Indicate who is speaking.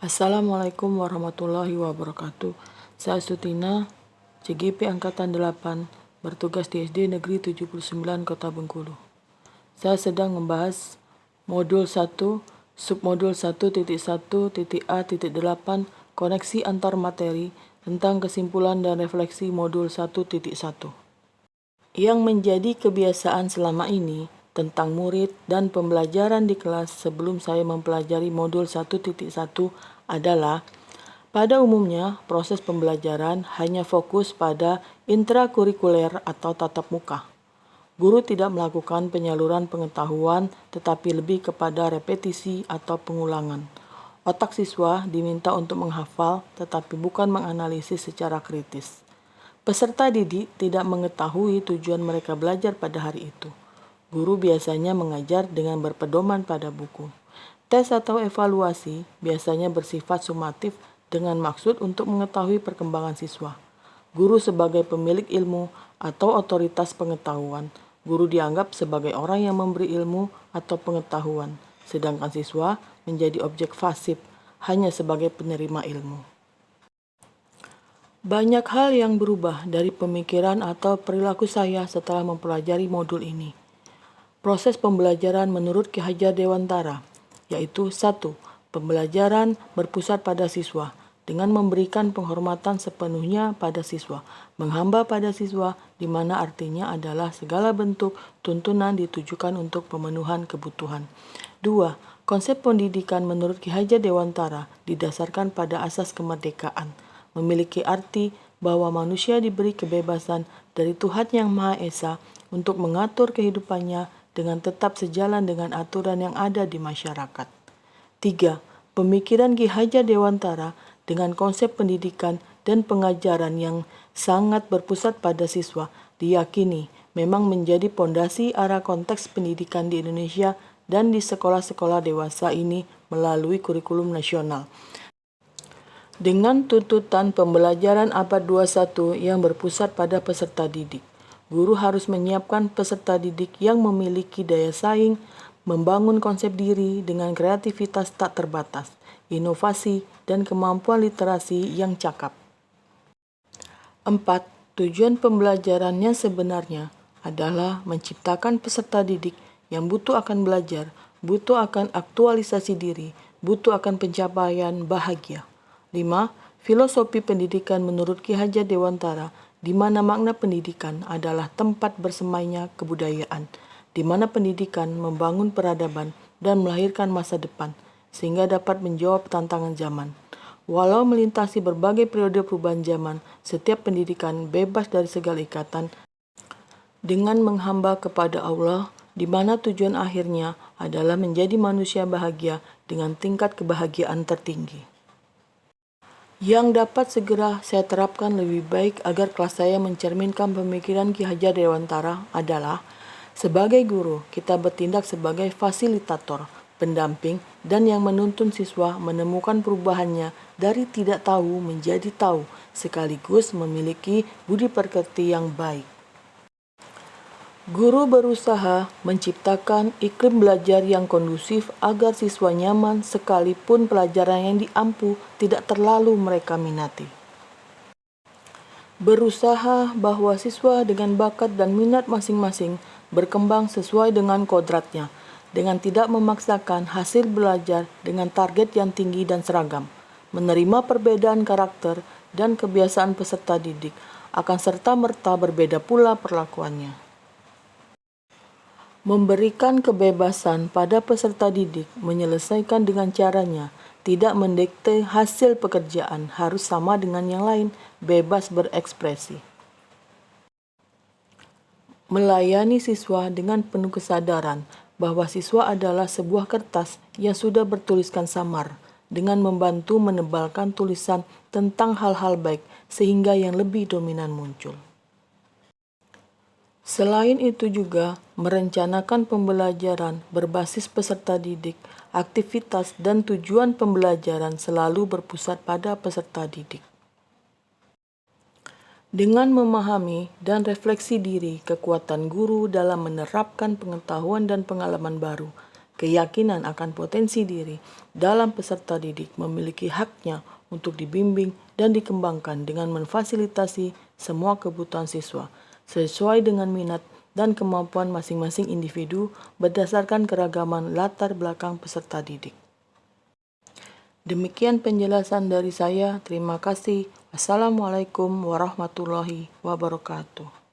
Speaker 1: Assalamualaikum warahmatullahi wabarakatuh. Saya Sutina, CGP Angkatan 8, bertugas di SD Negeri 79 Kota Bengkulu. Saya sedang membahas modul 1, submodul 1.1.A.8, koneksi antar materi tentang kesimpulan dan refleksi modul 1.1. Yang menjadi kebiasaan selama ini tentang murid dan pembelajaran di kelas sebelum saya mempelajari modul 1.1 adalah pada umumnya proses pembelajaran hanya fokus pada intrakurikuler atau tatap muka. Guru tidak melakukan penyaluran pengetahuan tetapi lebih kepada repetisi atau pengulangan. Otak siswa diminta untuk menghafal tetapi bukan menganalisis secara kritis. Peserta didik tidak mengetahui tujuan mereka belajar pada hari itu. Guru biasanya mengajar dengan berpedoman pada buku. Tes atau evaluasi biasanya bersifat sumatif dengan maksud untuk mengetahui perkembangan siswa. Guru sebagai pemilik ilmu atau otoritas pengetahuan. Guru dianggap sebagai orang yang memberi ilmu atau pengetahuan, sedangkan siswa menjadi objek pasif, hanya sebagai penerima ilmu. Banyak hal yang berubah dari pemikiran atau perilaku saya setelah mempelajari modul ini. Proses pembelajaran menurut Ki Hajar Dewantara, yaitu 1. Pembelajaran berpusat pada siswa, dengan memberikan penghormatan sepenuhnya pada siswa, menghamba pada siswa, di mana artinya adalah segala bentuk tuntunan ditujukan untuk pemenuhan kebutuhan. 2. Konsep pendidikan menurut Ki Hajar Dewantara didasarkan pada asas kemerdekaan, memiliki arti bahwa manusia diberi kebebasan dari Tuhan Yang Maha Esa untuk mengatur kehidupannya dengan tetap sejalan dengan aturan yang ada di masyarakat. 3. Pemikiran Ki Hajar Dewantara dengan konsep pendidikan dan pengajaran yang sangat berpusat pada siswa diyakini memang menjadi pondasi arah konteks pendidikan di Indonesia dan di sekolah-sekolah dewasa ini melalui kurikulum nasional. Dengan tuntutan pembelajaran abad 21 yang berpusat pada peserta didik, guru harus menyiapkan peserta didik yang memiliki daya saing, membangun konsep diri dengan kreativitas tak terbatas, inovasi, dan kemampuan literasi yang cakap. 4. Tujuan pembelajarannya sebenarnya adalah menciptakan peserta didik yang butuh akan belajar, butuh akan aktualisasi diri, butuh akan pencapaian bahagia. 5. Filosofi pendidikan menurut Ki Hajar Dewantara, di mana makna pendidikan adalah tempat bersemainya kebudayaan, di mana pendidikan membangun peradaban dan melahirkan masa depan, sehingga dapat menjawab tantangan zaman. Walau melintasi berbagai periode perubahan zaman, setiap pendidikan bebas dari segala ikatan dengan menghamba kepada Allah, di mana tujuan akhirnya adalah menjadi manusia bahagia dengan tingkat kebahagiaan tertinggi. Yang dapat segera saya terapkan lebih baik agar kelas saya mencerminkan pemikiran Ki Hajar Dewantara adalah sebagai guru, kita bertindak sebagai fasilitator, pendamping, dan yang menuntun siswa menemukan perubahannya dari tidak tahu menjadi tahu, sekaligus memiliki budi pekerti yang baik. Guru berusaha menciptakan iklim belajar yang kondusif agar siswa nyaman sekalipun pelajaran yang diampu tidak terlalu mereka minati. Berusaha bahwa siswa dengan bakat dan minat masing-masing berkembang sesuai dengan kodratnya, dengan tidak memaksakan hasil belajar dengan target yang tinggi dan seragam, menerima perbedaan karakter dan kebiasaan peserta didik, akan serta-merta berbeda pula perlakuannya. Memberikan kebebasan pada peserta didik menyelesaikan dengan caranya, tidak mendikte hasil pekerjaan harus sama dengan yang lain, bebas berekspresi. Melayani siswa dengan penuh kesadaran bahwa siswa adalah sebuah kertas yang sudah bertuliskan samar, dengan membantu menebalkan tulisan tentang hal-hal baik sehingga yang lebih dominan muncul. Selain itu juga merencanakan pembelajaran berbasis peserta didik, aktivitas dan tujuan pembelajaran selalu berpusat pada peserta didik. Dengan memahami dan refleksi diri kekuatan guru dalam menerapkan pengetahuan dan pengalaman baru, Keyakinan akan potensi diri dalam peserta didik memiliki haknya untuk dibimbing dan dikembangkan dengan memfasilitasi semua kebutuhan siswa sesuai dengan minat dan kemampuan masing-masing individu berdasarkan keragaman latar belakang peserta didik. Demikian penjelasan dari saya. Terima kasih. Wassalamualaikum warahmatullahi wabarakatuh.